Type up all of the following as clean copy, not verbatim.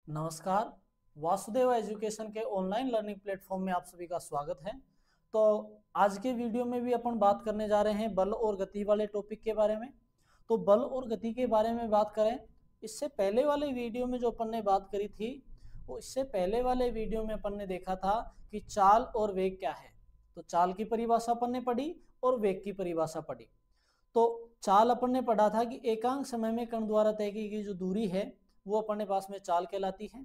नमस्कार। वासुदेव एजुकेशन के online learning platform में आप सभी का स्वागत है। तो आज के वीडियो में भी अपन बात करने जा रहे हैं बल और गति वाले टॉपिक के बारे में। तो बल और गति के बारे में बात करें, इससे पहले वाले वीडियो में जो अपन ने बात करी थी, वो इससे पहले वाले वीडियो में अपन ने देखा था कि चाल और वेग क्या है। तो चाल की परिभाषा अपन ने पढ़ी और वेग की परिभाषा पढ़ी। तो चाल अपन ने पढ़ा था कि एकांक समय में कण द्वारा तय की गई जो दूरी है वो अपने पास में चाल कहलाती है।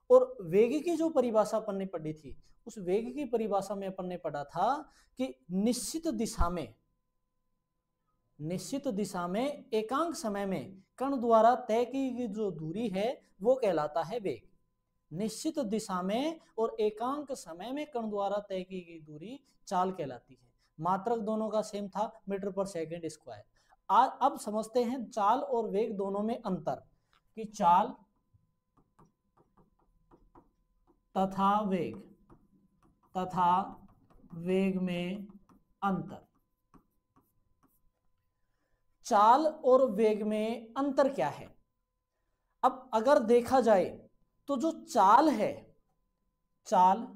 और वेग की जो परिभाषा अपन ने पढ़ी थी, उस वेग की परिभाषा में अपन ने पढ़ा था कि निश्चित दिशा में एकांक समय में कण द्वारा तय की गई जो दूरी है वो कहलाता है वेग। निश्चित दिशा में और एकांक समय में कण द्वारा तय की गई दूरी चाल कहलाती है। मात्रक दोनों का सेम था, मीटर पर सेकंड स्क्वायर। अब समझते हैं चाल और वेग दोनों में अंतर, कि चाल तथा वेग में अंतर। चाल और वेग में अंतर क्या है? अब अगर देखा जाए तो जो चाल है, चाल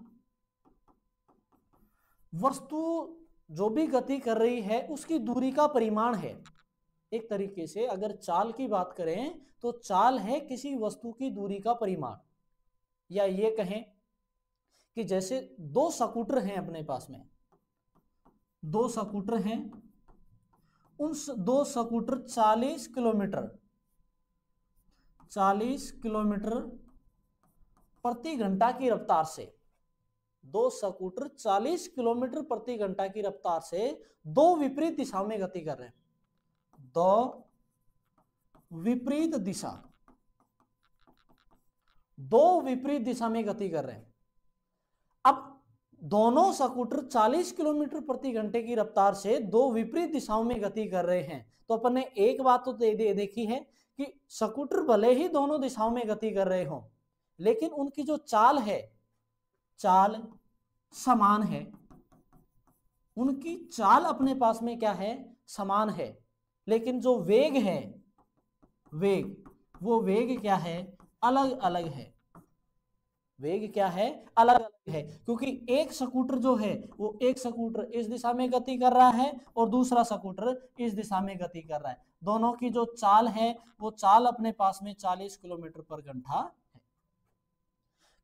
वस्तु जो भी गति कर रही है उसकी दूरी का परिमाण है। एक तरीके से अगर चाल की बात करें तो चाल है किसी वस्तु की दूरी का परिमाण। या ये कहें कि जैसे दो स्कूटर हैं अपने पास में, दो स्कूटर हैं, उन दो स्कूटर 40 किलोमीटर प्रति घंटा की रफ्तार से, दो स्कूटर 40 किलोमीटर प्रति घंटा की रफ्तार से दो विपरीत दिशाओं में गति कर रहे हैं। दो विपरीत दिशा में गति कर रहे हैं। अब दोनों स्कूटर 40 किलोमीटर प्रति घंटे की रफ्तार से दो विपरीत दिशाओं में गति कर रहे हैं। तो अपन ने एक बात तो देखी है कि स्कूटर भले ही दोनों दिशाओं में गति कर रहे हो, लेकिन उनकी जो चाल है, चाल समान है। उनकी चाल अपने पास में क्या है? समान है। लेकिन जो वेग है, वो वेग क्या है? अलग अलग है। वेग क्या है? अलग अलग है। क्योंकि एक स्कूटर जो है वो एक स्कूटर इस दिशा में गति कर रहा है और दूसरा स्कूटर इस दिशा में गति कर रहा है। दोनों की जो चाल है वो चाल अपने पास में 40 किलोमीटर पर घंटा है।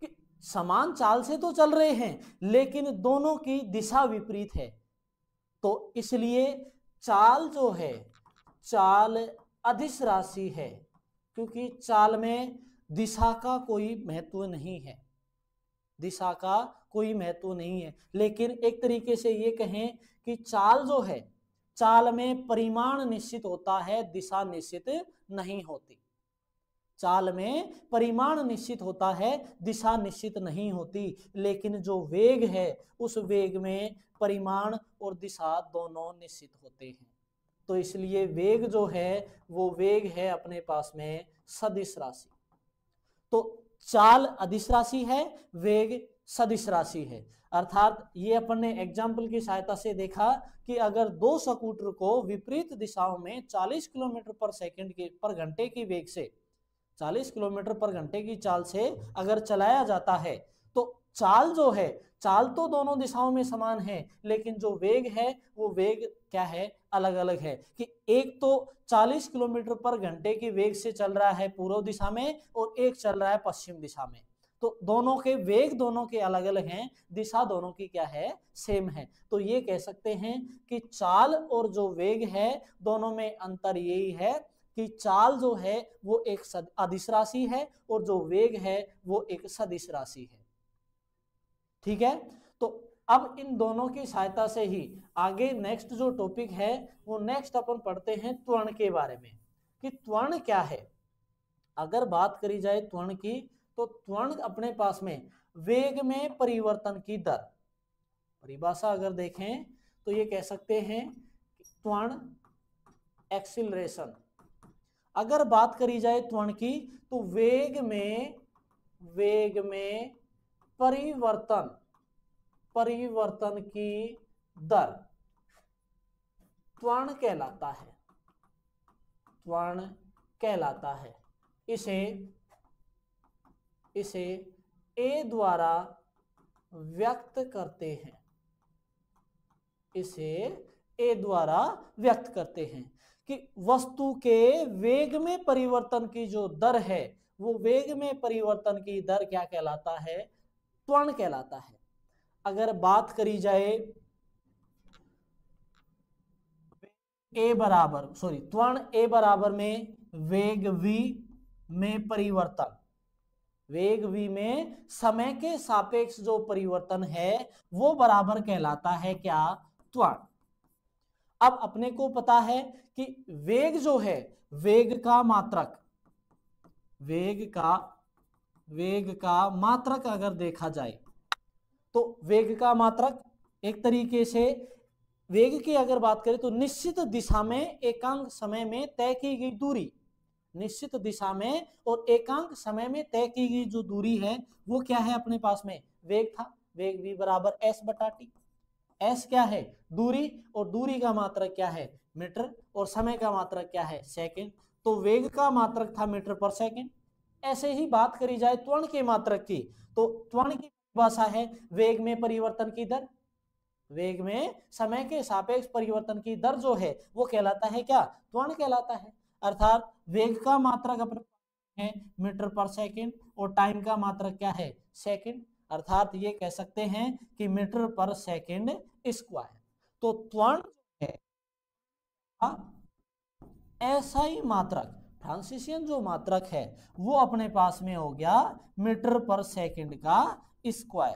कि समान चाल से तो चल रहे हैं लेकिन दोनों की दिशा विपरीत है। तो इसलिए चाल जो है, चाल अदिश राशि है, क्योंकि चाल में दिशा का कोई महत्व नहीं है। दिशा का कोई महत्व नहीं है। लेकिन एक तरीके से ये कहें कि चाल जो है, चाल में परिमाण निश्चित होता है, दिशा निश्चित नहीं होती। चाल में परिमाण निश्चित होता है, दिशा निश्चित नहीं होती। लेकिन जो वेग है उस वेग में परिमाण और दिशा दोनों निश्चित होते हैं। तो इसलिए वेग जो है वो वेग है अपने पास में सदिश राशि। तो चाल अदिश राशि है, वेग सदिश राशि है। अर्थात ये अपन ने एग्जाम्पल की सहायता से देखा कि अगर दो स्कूटर को विपरीत दिशाओं में 40 किलोमीटर पर सेकंड के पर घंटे की वेग से, 40 किलोमीटर पर घंटे की चाल से अगर चलाया जाता है तो चाल जो है, चाल तो दोनों दिशाओं में समान है, लेकिन जो वेग है वो वेग क्या है? अलग अलग है। कि एक तो 40 किलोमीटर पर घंटे की वेग से चल रहा है पूर्व दिशा में और एक चल रहा है पश्चिम दिशा में। तो दोनों के वेग दोनों के अलग अलग हैं, दिशा दोनों की क्या है? सेम है। तो ये कह सकते हैं कि चाल और जो वेग है दोनों में अंतर यही है कि चाल जो है वो एक अदिश राशि है और जो वेग है वो एक सदिश राशि है। ठीक है। तो अब इन दोनों की सहायता से ही आगे नेक्स्ट जो टॉपिक है वो नेक्स्ट अपन पढ़ते हैं त्वरण के बारे में, कि त्वरण क्या है। अगर बात करी जाए त्वरण की तो त्वरण अपने पास में वेग में परिवर्तन की दर। परिभाषा अगर देखें तो ये कह सकते हैं त्वरण एक्सीलरेशन। अगर बात करी जाए त्वरण की तो वेग में परिवर्तन की दर त्वरण कहलाता है। इसे इसे ए द्वारा व्यक्त करते हैं, इसे ए द्वारा व्यक्त करते हैं कि वस्तु के वेग में परिवर्तन की जो दर है, वो वेग में परिवर्तन की दर क्या कहलाता है? त्वरण कहलाता है। अगर बात करी जाए त्वरण ए बराबर में वेग v में परिवर्तन, वेग v में समय के सापेक्ष जो परिवर्तन है वो बराबर कहलाता है क्या? त्वरण। अब अपने को पता है कि वेग जो है, वेग का मात्रक, वेग का मात्रक अगर देखा जाए तो वेग का मात्रक एक तरीके से, वेग की अगर बात करें तो निश्चित दिशा में एकांक समय में तय की गई दूरी, निश्चित दिशा में और एकांक समय में तय की गई जो दूरी है वो क्या है? अपने पास में वेग था, वेग v बराबर s बटा टी। s क्या है? दूरी, और दूरी का मात्रक क्या है? मीटर, और समय का मात्रक क्या है? सेकंड। तो वेग का मात्रक था मीटर पर सेकंड। ऐसे ही बात करी जाए त्वरण के मात्रक की, तो त्वरण की परिभाषा है वेग में परिवर्तन की दर, वेग में समय के सापेक्ष परिवर्तन की दर जो है वो कहलाता है क्या? त्वरण कहलाता है। अर्थात वेग का मात्रक अपने है मीटर पर सेकंड और टाइम का मात्रक क्या है? सेकंड। अर्थात ये कह सकते हैं कि मीटर पर सेकंड स्क्वायर। तो त्वरण है ऐसा ही मात्रक, फ्रांसिसियन जो मात्रक है वो अपने पास में हो गया मीटर पर सेकंड का स्क्वायर,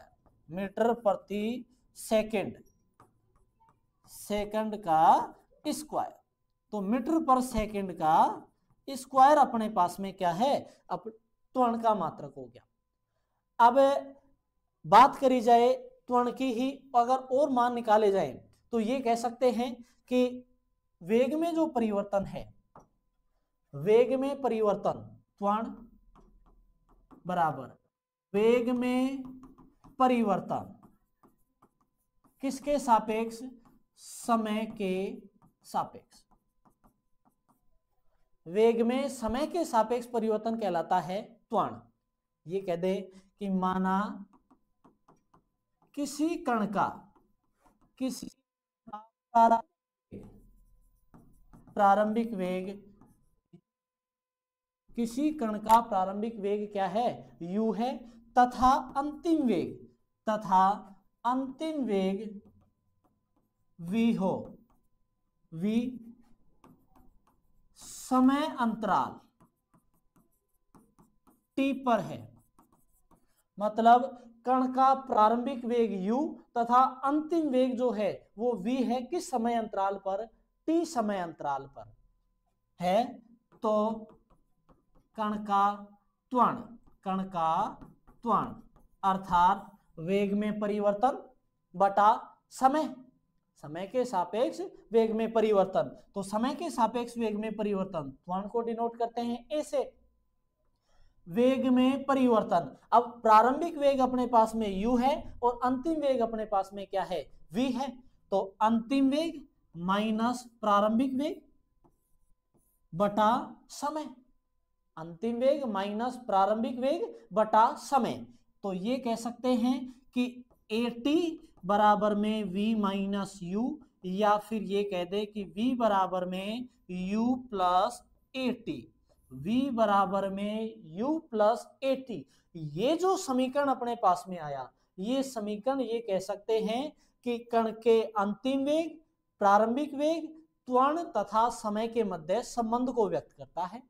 मीटर प्रति सेकंड, सेकंड का स्क्वायर। तो मीटर पर सेकंड का स्क्वायर अपने पास में क्या है? त्वरण का मात्रक हो गया। अब बात करी जाए त्वरण की ही, अगर और मान निकाले जाए तो ये कह सकते हैं कि वेग में जो परिवर्तन है, वेग में परिवर्तन त्वरण बराबर वेग में परिवर्तन किसके सापेक्ष? समय के सापेक्ष। वेग में समय के सापेक्ष परिवर्तन कहलाता है त्वरण। ये कह दे कि माना किसी कण का प्रारंभिक वेग, किसी कण का प्रारंभिक वेग क्या है? u है, तथा अंतिम वेग v हो, v समय अंतराल t पर है। मतलब कण का प्रारंभिक वेग u तथा अंतिम वेग जो है वो v है, किस समय अंतराल पर? t समय अंतराल पर है। तो कण का त्वरण अर्थात वेग में परिवर्तन बटा समय, समय के सापेक्ष वेग में परिवर्तन। तो समय के सापेक्ष वेग में परिवर्तन त्वरण को डिनोट करते हैं ए से। वेग में परिवर्तन, अब प्रारंभिक वेग अपने पास में u है और अंतिम वेग अपने पास में क्या है? v है। तो अंतिम वेग माइनस प्रारंभिक वेग बटा समय, अंतिम वेग माइनस प्रारंभिक वेग बटा समय। तो ये कह सकते हैं कि at बराबर में v माइनस u, या फिर ये कह दे कि v बराबर में u प्लस at, v बराबर में u प्लस at। ये जो समीकरण अपने पास में आया, ये समीकरण ये कह सकते हैं कि कण के अंतिम वेग, प्रारंभिक वेग, त्वरण तथा समय के मध्य संबंध को व्यक्त करता है।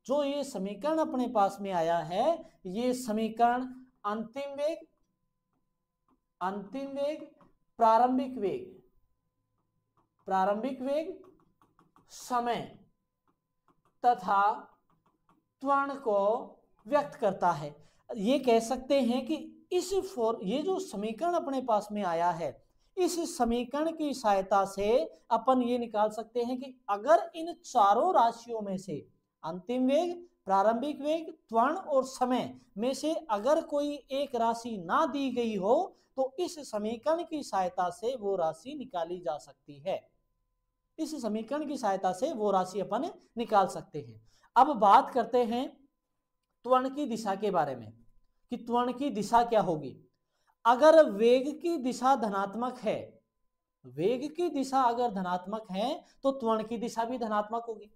जो ये समीकरण अपने पास में आया है, ये समीकरण अंतिम वेग, प्रारंभिक वेग, समय तथा त्वरण को व्यक्त करता है। ये कह सकते हैं कि ये जो समीकरण अपने पास में आया है, इस समीकरण की सहायता से अपन ये निकाल सकते हैं कि अगर इन चारों राशियों में से अंतिम वेग, प्रारंभिक वेग, त्वरण और समय में से अगर कोई एक राशि ना दी गई हो तो इस समीकरण की सहायता से वो राशि निकाली जा सकती है। इस समीकरण की सहायता से वो राशि अपन निकाल सकते हैं। अब बात करते हैं त्वरण की दिशा के बारे में। कि त्वरण की दिशा क्या होगी। अगर वेग की दिशा धनात्मक है, वेग की दिशा अगर धनात्मक है तो त्वरण की दिशा भी धनात्मक होगी।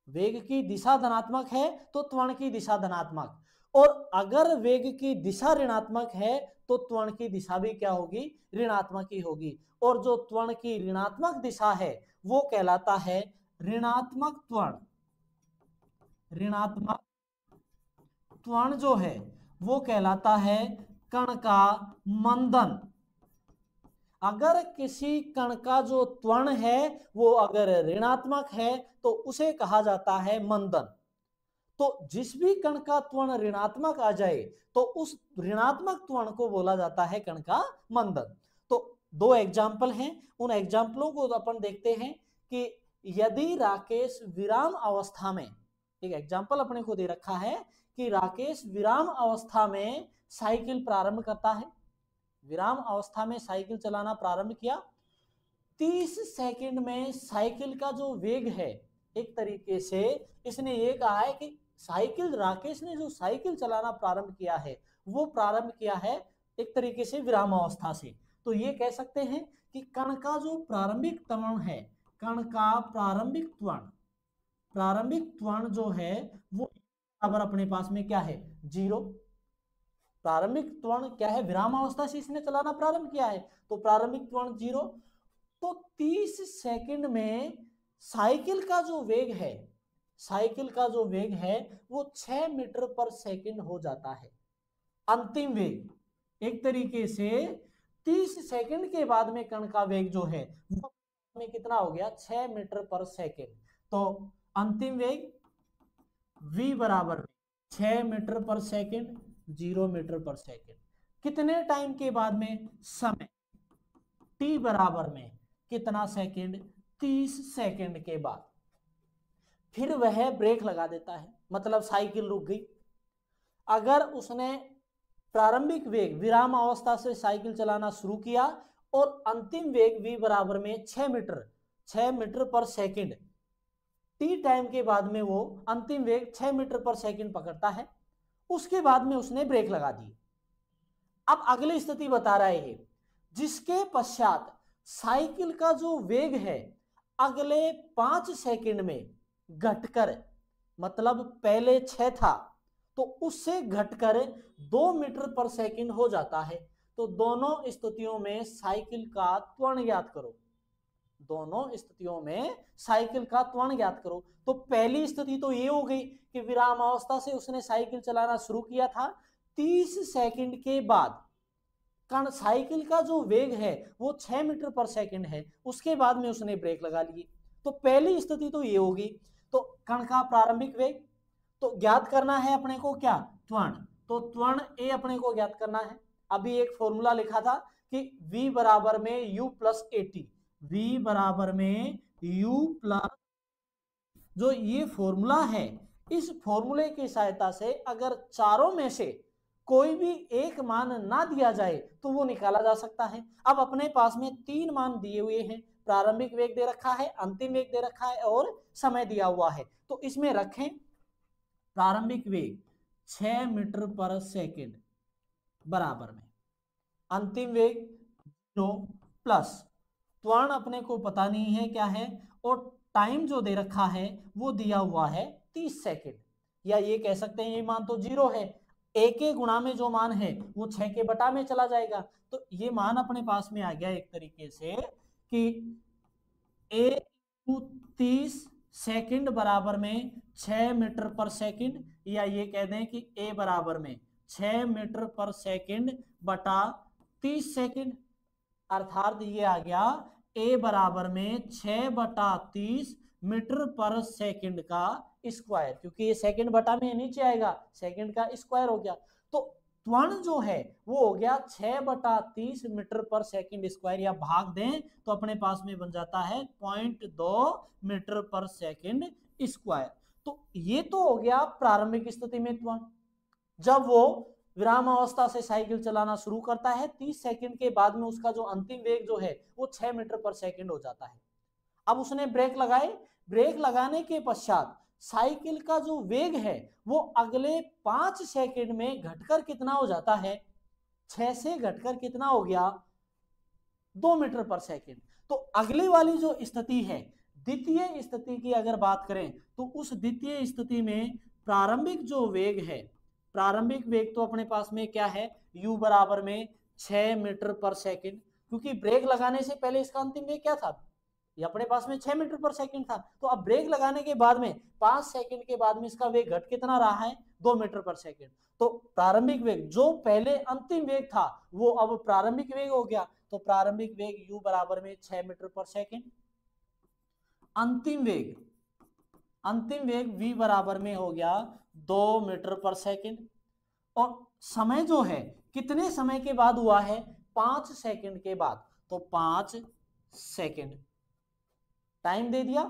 वेग की दिशा धनात्मक है तो त्वरण की दिशा धनात्मक, और अगर वेग की दिशा ऋणात्मक है तो त्वरण की दिशा भी क्या होगी, ऋणात्मक ही होगी। और जो त्वरण की ऋणात्मक दिशा है वो कहलाता है ऋणात्मक त्वरण। ऋणात्मक त्वरण जो है वो कहलाता है कण का मंदन। अगर किसी कण का जो त्वरण है वो अगर ऋणात्मक है तो उसे कहा जाता है मंदन। तो जिस भी कण का त्वरण ऋणात्मक आ जाए तो उस ऋणात्मक त्वरण को बोला जाता है कण का मंदन। तो दो एग्जाम्पल हैं, उन एग्जाम्पलों को अपन देखते हैं कि यदि राकेश विराम अवस्था में, एक एग्जाम्पल अपने को दे रखा है कि राकेश विराम अवस्था में साइकिल प्रारंभ करता है, विराम अवस्था में साइकिल चलाना प्रारंभ किया, 30 सेकंड में साइकिल का जो वेग है, एक तरीके से इसने ये कहा है कि साइकिल, राकेश ने जो साइकिल चलाना प्रारंभ किया है वो प्रारंभ किया है एक तरीके से विराम अवस्था से। तो ये कह सकते हैं कि कण का जो प्रारंभिक त्वरण है, कण का प्रारंभिक त्वरण जो है वो बराबर अपने पास में क्या है, 0। प्रारंभिक त्वरण क्या है, विराम अवस्था से इसने चलाना प्रारंभ किया है तो प्रारंभिक त्वरण 0। तो 30 सेकंड में साइकिल का जो वेग है, साइकिल का जो वेग है वो 6 मीटर पर सेकंड हो जाता है। अंतिम वेग एक तरीके से 30 सेकंड के बाद में कण का वेग जो है वो में कितना हो गया, 6 मीटर पर सेकंड। तो अंतिम वेग v बराबर 6 मीटर पर सेकंड 0 मीटर पर सेकंड। कितने टाइम के बाद में, समय t बराबर में कितना सेकंड, 30 सेकंड के बाद। फिर वह ब्रेक लगा देता है, मतलब साइकिल रुक गई। अगर उसने प्रारंभिक वेग विराम अवस्था से साइकिल चलाना शुरू किया और अंतिम वेग v बराबर में 6 मीटर पर सेकंड, टी टाइम के बाद में वो अंतिम वेग 6 मीटर पर सेकंड पकड़ता है, उसके बाद में उसने ब्रेक लगा दी। अब अगली स्थिति बता रहा है ये, जिसके पश्चात साइकिल का जो वेग है अगले 5 सेकंड में घटकर, मतलब पहले 6 था तो उससे घटकर 2 मीटर पर सेकंड हो जाता है। तो दोनों स्थितियों में साइकिल का त्वरण ज्ञात करो, दोनों स्थितियों में साइकिल का त्वरण ज्ञात करो। तो पहली स्थिति तो ये हो गई कि विराम अवस्था से उसने साइकिल चलाना शुरू किया था, 30 सेकंड के बाद कण साइकिल का जो वेग है वो 6 मीटर पर सेकंड है, उसके बाद में उसने ब्रेक लगा लिए। तो पहली स्थिति तो ये होगी। तो कण का प्रारंभिक वेग तो ज्ञात करना है अपने को, क्या, त्वरण। तो त्वरण ए अपने को ज्ञात करना है। अभी एक फॉर्मूला लिखा था कि v बराबर में u प्लस एटी, v बराबर में u प्लस, जो ये फॉर्मूला है इस फॉर्मूले की सहायता से अगर चारों में से कोई भी एक मान ना दिया जाए तो वो निकाला जा सकता है। अब अपने पास में 3 मान दिए हुए हैं, प्रारंभिक वेग दे रखा है, अंतिम वेग दे रखा है और समय दिया हुआ है। तो इसमें रखें प्रारंभिक वेग 6 मीटर पर सेकंड बराबर में अंतिम वेग 0 प्लस त्वरण अपने को पता नहीं है क्या है, और टाइम जो दे रखा है वो दिया हुआ है 30 सेकंड, या ये कह सकते हैं ये मान तो 0 है, ए के गुणा में जो मान है वो 6 के बटा में चला जाएगा। तो ये मान अपने पास में आ गया एक तरीके से कि ए 30 सेकंड बराबर में 6 मीटर पर सेकंड, या ये कह दें कि ए बराबर में 6 मीटर पर सेकंड बटा 30 सेकंड, अर्थात ये आ गया ए बराबर में 6 बटा 30 मीटर पर सेकंड का स्क्वायर, क्योंकि ये सेकंड बटा में नीचे आएगा, सेकंड का स्क्वायर हो गया। तो त्वरण जो है वो हो गया 6 बटा 30 मीटर पर सेकंड स्क्वायर, या भाग दें तो अपने पास में बन जाता है 0.2 मीटर पर सेकंड स्क्वायर। तो ये तो हो गया प्रारंभिक स्थिति में त्वरण, जब वो विराम अवस्था से साइकिल चलाना शुरू करता है 30 सेकंड के बाद में उसका जो अंतिम वेग जो है वो 6 मीटर पर सेकंड हो जाता है। अब उसने ब्रेक लगाए, ब्रेक लगाने के पश्चात साइकिल का जो वेग है वो अगले 5 सेकंड में घटकर कितना हो जाता है, 6 से घटकर कितना हो गया, 2 मीटर पर सेकंड। तो अगली वाली जो स्थिति है, द्वितीय स्थिति की अगर बात करें तो उस द्वितीय स्थिति में प्रारंभिक जो वेग है, प्रारंभिक वेग तो अपने पास में क्या है, u बराबर में 6 मीटर पर सेकंड, क्योंकि ब्रेक लगाने से पहले इसका अंतिम वेग क्या था, ये अपने पास में 6 मीटर पर सेकंड था। तो अब ब्रेक लगाने के बाद में 5 सेकंड के बाद में इसका वेग घट कितना रहा है, 2 मीटर पर सेकंड। तो प्रारंभिक वेग जो पहले अंतिम वेग था वो अब प्रारंभिक वेग हो गया। तो प्रारंभिक वेग u बराबर में 6 मीटर पर सेकंड, अंतिम वेग v बराबर में हो गया 2 मीटर पर सेकंड। और समय जो है कितने समय के बाद हुआ है, 5 सेकंड के बाद। तो 5 सेकंड टाइम दे दिया,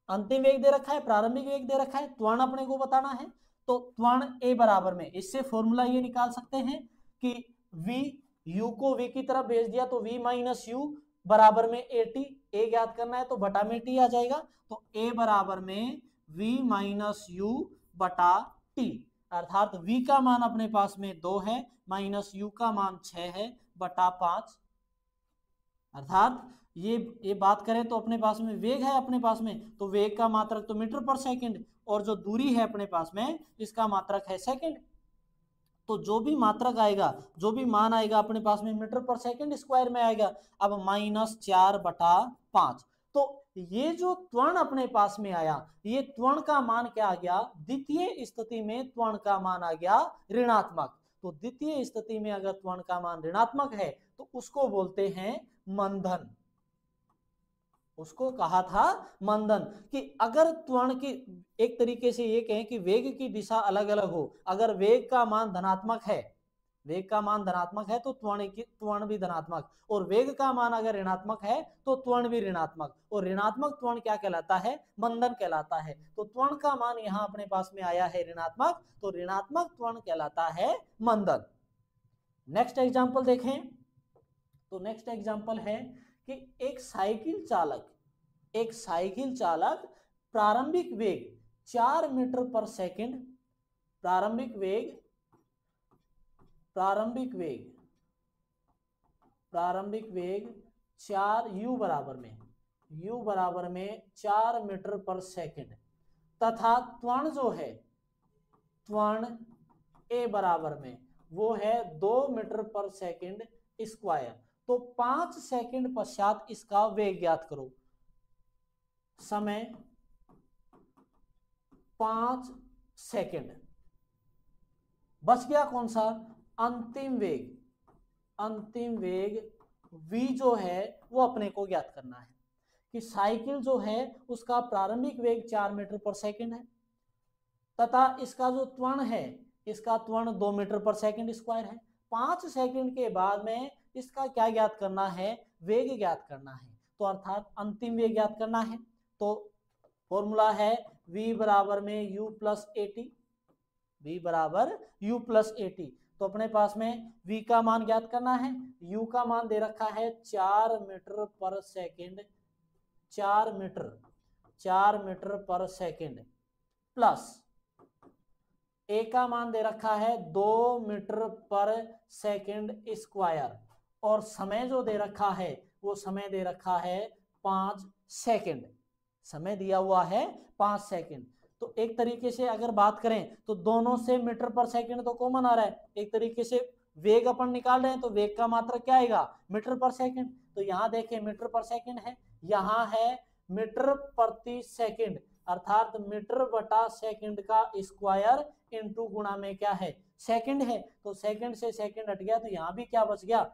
अंतिम वेग दे रखा है, प्रारंभिक वेग दे रखा है, त्वरण अपने को बताना है। तो त्वरण a बराबर में, इससे फॉर्मूला ये निकाल सकते हैं कि v, u को v की तरफ भेज दिया तो v माइनस u बराबर में at, a ज्ञात करना है तो बटा में t आ जाएगा। तो a बराबर में v माइनस u बटा t, अर्थात v का मान अपने पास में 2 है, माइनस u का मान 6 है, बटा 5। अर्थात ये बात करें तो अपने पास में वेग है, अपने पास में तो वेग का मात्रक तो मीटर पर सेकंड, और जो दूरी है अपने पास में इसका मात्रक है सेकंड। तो जो भी मात्रक आएगा, जो भी मान आएगा अपने पास में मीटर पर सेकंड स्क्वायर में आएगा। अब -4/5। तो ये जो त्वरण अपने पास में आया, ये त्वरण का मान क्या आ गया, द्वितीय स्थिति में त्वरण का मान आ गया ऋणात्मक। तो द्वितीय स्थिति में अगर त्वरण का मान ऋणात्मक है तो उसको बोलते हैं मंदन, उसको कहा था मंदन। कि अगर त्वरण की, एक तरीके से ये कहें कि वेग की दिशा अलग अलग हो, अगर वेग का मान धनात्मक है, वेग का मान धनात्मक है तो त्वरण भी धनात्मक, और वेग का मान अगर ऋणात्मक है तो त्वरण भी ऋणात्मक, और ऋणात्मक त्वरण क्या कहलाता है, मंदन कहलाता है। तो त्वरण का मान यहां अपने पास में आया है ऋणात्मक, तो ऋणात्मक त्वरण कहलाता है मंदन। नेक्स्ट एग्जांपल देखें तो नेक्स्ट एग्जांपल है कि एक साइकिल चालक प्रारंभिक वेग 4 मीटर पर सेकंड, प्रारंभिक वेग 4 u बराबर में 4 मीटर पर सेकंड, तथा त्वरण जो है, त्वरण a बराबर में वो है 2 मीटर पर सेकंड स्क्वायर। तो 5 सेकंड पश्चात इसका वेग ज्ञात करो। समय 5 सेकंड, बच गया कौन सा, अंतिम वेग v जो है वो अपने को ज्ञात करना है। कि साइकिल जो है उसका प्रारंभिक वेग 4 मीटर पर सेकंड है, तथा इसका जो त्वरण है, इसका त्वरण 2 मीटर पर सेकंड स्क्वायर है। 5 सेकंड के बाद में इसका क्या ज्ञात करना है, वेग ज्ञात करना है। तो अर्थात अंतिम वेग ज्ञात करना है। तो फॉर्मूला है v बराबर में u प्लस at। तो अपने पास में v का मान ज्ञात करना है, u का मान दे रखा है 4 मीटर पर सेकंड, 4 मीटर पर सेकंड, प्लस a का मान दे रखा है 2 मीटर पर सेकंड स्क्वायर, और समय जो दे रखा है वो समय दे रखा है 5 सेकंड, समय दिया हुआ है 5 सेकंड। तो एक तरीके से अगर बात करें तो दोनों से मीटर पर सेकंड तो कॉमन आ रहा है, एक तरीके से वेग अपन निकाल रहे हैं तो वेग का मात्रक क्या आएगा, मीटर पर सेकंड। तो यहाँ देखें मीटर पर सेकंड है, यहाँ है मीटर प्रति सेकंड, अर्थात मीटर बटा सेकंड का स्क्वायर इनटू गुणा में क्या है, सेकंड है। तो सेकंड से सेकंड हट गया, तो यहाँ भी क्या बच गया,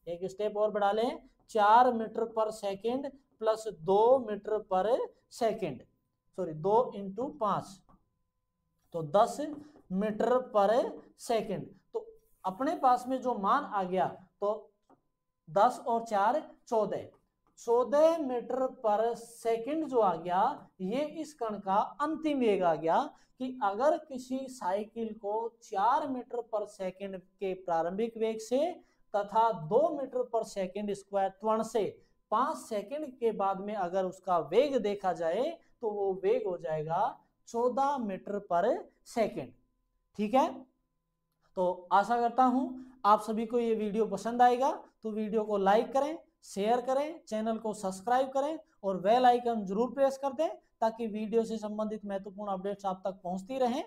एक स्टेप और बढ़ा लें, 4 मीटर पर सेकंड प्लस 2 मीटर पर सेकंड, सॉरी 2 × 5, तो 10 मीटर पर सेकंड। तो अपने पास में जो मान आ गया तो 10 और 4 14 मीटर पर सेकंड जो आ गया, ये इस कण का अंतिम वेग आ गया। कि अगर किसी साइकिल को 4 मीटर पर सेकंड के प्रारंभिक वेग से तथा 2 मीटर पर सेकंड स्क्वायर त्वरण से 5 सेकंड के बाद में अगर उसका वेग देखा जाए तो वो वेग हो जाएगा 14 मीटर पर सेकेंड। ठीक है, तो आशा करता हूं आप सभी को ये वीडियो पसंद आएगा। तो वीडियो को लाइक करें, शेयर करें, चैनल को सब्सक्राइब करें और बेल आइकन जरूर प्रेस कर दें ताकि वीडियो से संबंधित महत्वपूर्ण अपडेट्स आप तक पहुंचती रहें।